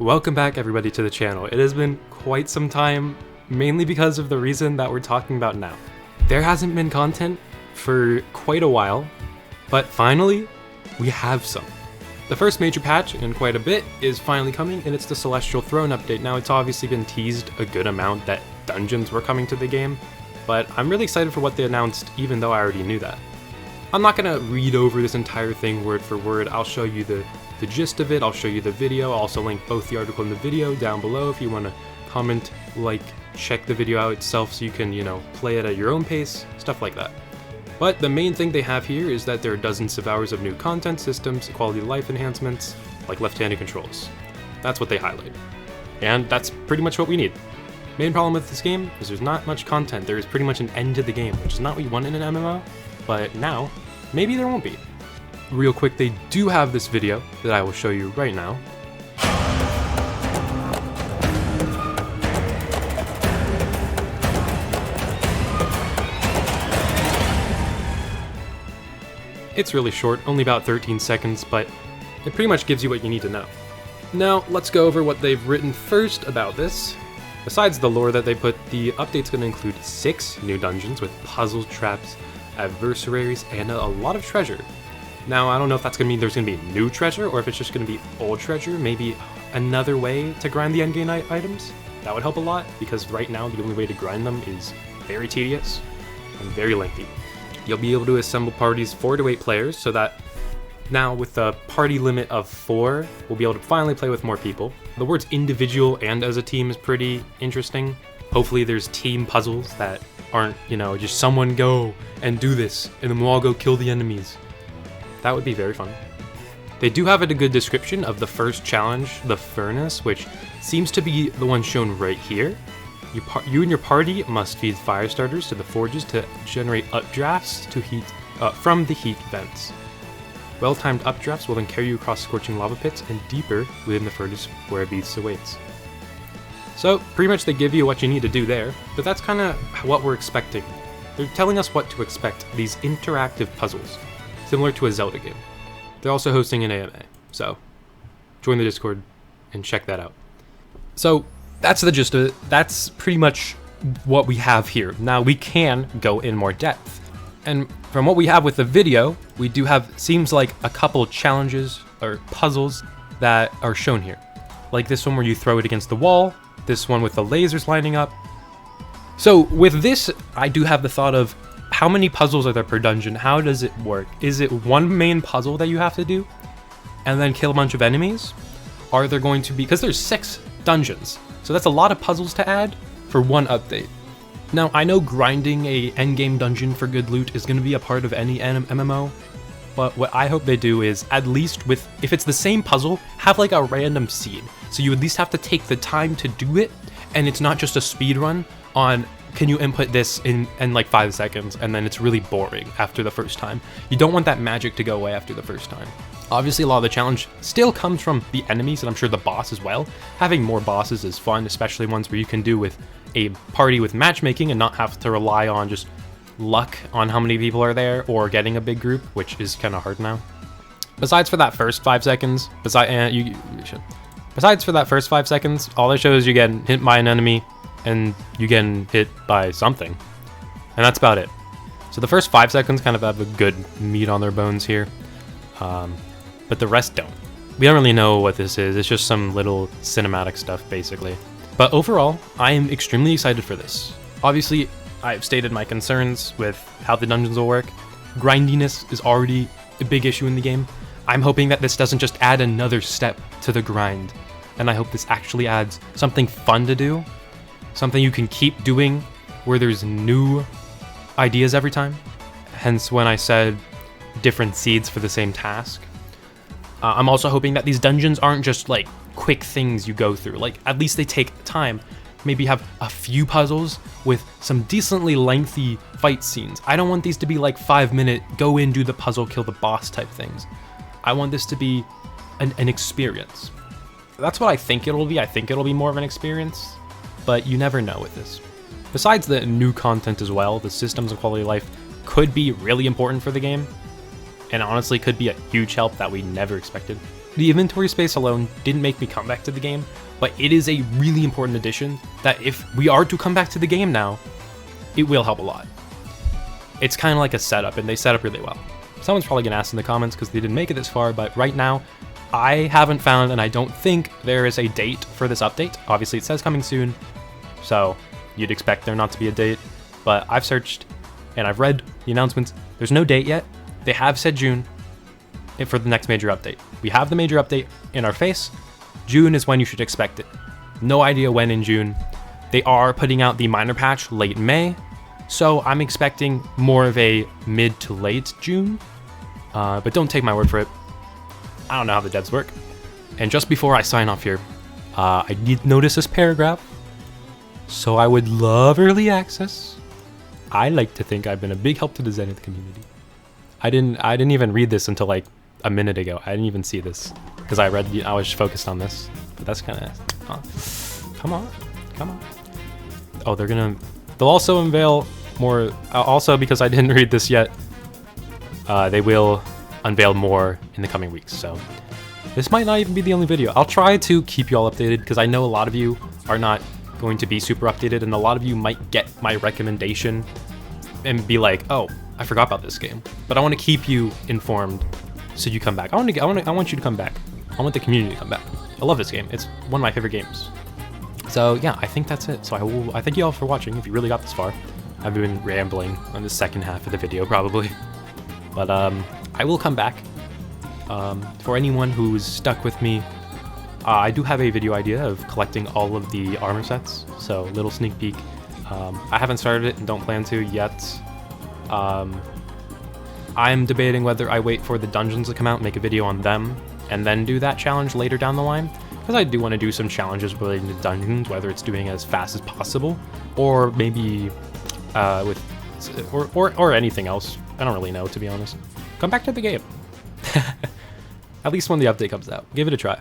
Welcome back everybody to the channel. It has been quite some time, mainly because of the reason that we're talking about now. There hasn't been content for quite a while, but finally, we have some. The first major patch in quite a bit is finally coming, and it's the Celestial Throne update. Now, it's obviously been teased a good amount that dungeons were coming to the game, but I'm really excited for what they announced, even though I already knew that. I'm not gonna read over this entire thing word for word. I'll show you the gist of it, I'll show you the video, I'll also link both the article and the video down below if you want to comment, like, check the video out itself so you can, play it at your own pace, stuff like that. But the main thing they have here is that there are dozens of hours of new content, systems, quality of life enhancements, like left-handed controls. That's what they highlight. And that's pretty much what we need. Main problem with this game is there's not much content. There is pretty much an end to the game, which is not what you want in an MMO, but now, maybe there won't be. Real quick, they do have this video that I will show you right now. It's really short, only about 13 seconds, but it pretty much gives you what you need to know. Now, let's go over what they've written first about this. Besides the lore that they put, the update's going to include 6 new dungeons with puzzles, traps, adversaries, and a lot of treasure. Now, I don't know if that's going to mean there's going to be new treasure, or if it's just going to be old treasure, maybe another way to grind the endgame items. That would help a lot, because right now the only way to grind them is very tedious and very lengthy. You'll be able to assemble parties 4 to 8 players, so that now with the party limit of 4, we'll be able to finally play with more people. The words individual and as a team is pretty interesting. Hopefully there's team puzzles that aren't, just someone go and do this, and then we'll all go kill the enemies. That would be very fun. They do have a good description of the first challenge, the furnace, which seems to be the one shown right here. You and your party must feed fire starters to the forges to generate updrafts to heat from the heat vents. Well-timed updrafts will then carry you across scorching lava pits and deeper within the furnace where a beast awaits. So pretty much they give you what you need to do there, but that's kind of what we're expecting. They're telling us what to expect, these interactive puzzles, similar to a Zelda game. They're also hosting an AMA, so join the Discord and check that out. So that's the gist of it. That's pretty much what we have here. Now we can go in more depth. And from what we have with the video, we do have, seems like, a couple challenges or puzzles that are shown here. Like this one where you throw it against the wall, this one with the lasers lining up. So with this, I do have the thought of, how many puzzles are there per dungeon? How does it work? Is it one main puzzle that you have to do and then kill a bunch of enemies? Are there going to be, because there's 6 dungeons, so that's a lot of puzzles to add for one update. Now, I know grinding a endgame dungeon for good loot is going to be a part of any MMO, but what I hope they do is, at least with, if it's the same puzzle, have like a random seed. So you at least have to take the time to do it, and it's not just a speed run on, can you input this in like 5 seconds, and then it's really boring after the first time. You don't want that magic to go away after the first time. Obviously, a lot of the challenge still comes from the enemies, and I'm sure the boss as well. Having more bosses is fun, especially ones where you can do with a party with matchmaking and not have to rely on just luck on how many people are there or getting a big group, which is kind of hard now. Besides for that first 5 seconds, besides for that first 5 seconds, all it shows is you get hit by an enemy and you getting hit by something, and that's about it. So the first 5 seconds kind of have a good meat on their bones here, but the rest don't. We don't really know what this is. It's just some little cinematic stuff, basically. But overall, I am extremely excited for this. Obviously, I've stated my concerns with how the dungeons will work. Grindiness is already a big issue in the game. I'm hoping that this doesn't just add another step to the grind, and I hope this actually adds something fun to do, something you can keep doing where there's new ideas every time. Hence when I said different seeds for the same task. I'm also hoping that these dungeons aren't just like quick things you go through. Like, at least they take time. Maybe have a few puzzles with some decently lengthy fight scenes. I don't want these to be like 5-minute, go in, do the puzzle, kill the boss type things. I want this to be an experience. That's what I think it'll be. I think it'll be more of an experience, but you never know with this. Besides the new content as well, the systems and quality of life could be really important for the game, and honestly could be a huge help that we never expected. The inventory space alone didn't make me come back to the game, but it is a really important addition that if we are to come back to the game now, it will help a lot. It's kind of like a setup, and they set up really well. Someone's probably gonna ask in the comments because they didn't make it this far, but right now, I haven't found, and I don't think there is a date for this update. Obviously, it says coming soon, so you'd expect there not to be a date, but I've searched and I've read the announcements. There's no date yet. They have said June for the next major update. We have the major update in our face. June is when you should expect it. No idea when in June. They are putting out the minor patch late May, so I'm expecting more of a mid to late June, but don't take my word for it. I don't know how the devs work. And just before I sign off here, I did notice this paragraph, so I would love early access. I like to think I've been a big help to the Zenith community. I didn't even read this until like a minute ago. I didn't even see this because I was focused on this. But that's kind of, come on. Oh, they'll also unveil more. Also, because I didn't read this yet, they will unveil more in the coming weeks. So this might not even be the only video. I'll try to keep you all updated because I know a lot of you are not going to be super updated, and a lot of you might get my recommendation and be like, oh, I forgot about this game. But I want to keep you informed so you come back. I want you to come back. I want the community to come back. I love this game. It's one of my favorite games. So yeah, I think that's it. So I thank you all for watching if you really got this far. I've been rambling on the second half of the video probably. But I will come back. For anyone who's stuck with me, I do have a video idea of collecting all of the armor sets, so little sneak peek. I haven't started it and don't plan to yet. I'm debating whether I wait for the dungeons to come out, make a video on them, and then do that challenge later down the line, because I do want to do some challenges relating to dungeons, whether it's doing as fast as possible, or maybe or anything else. I don't really know, to be honest. Come back to the game. At least when the update comes out. Give it a try.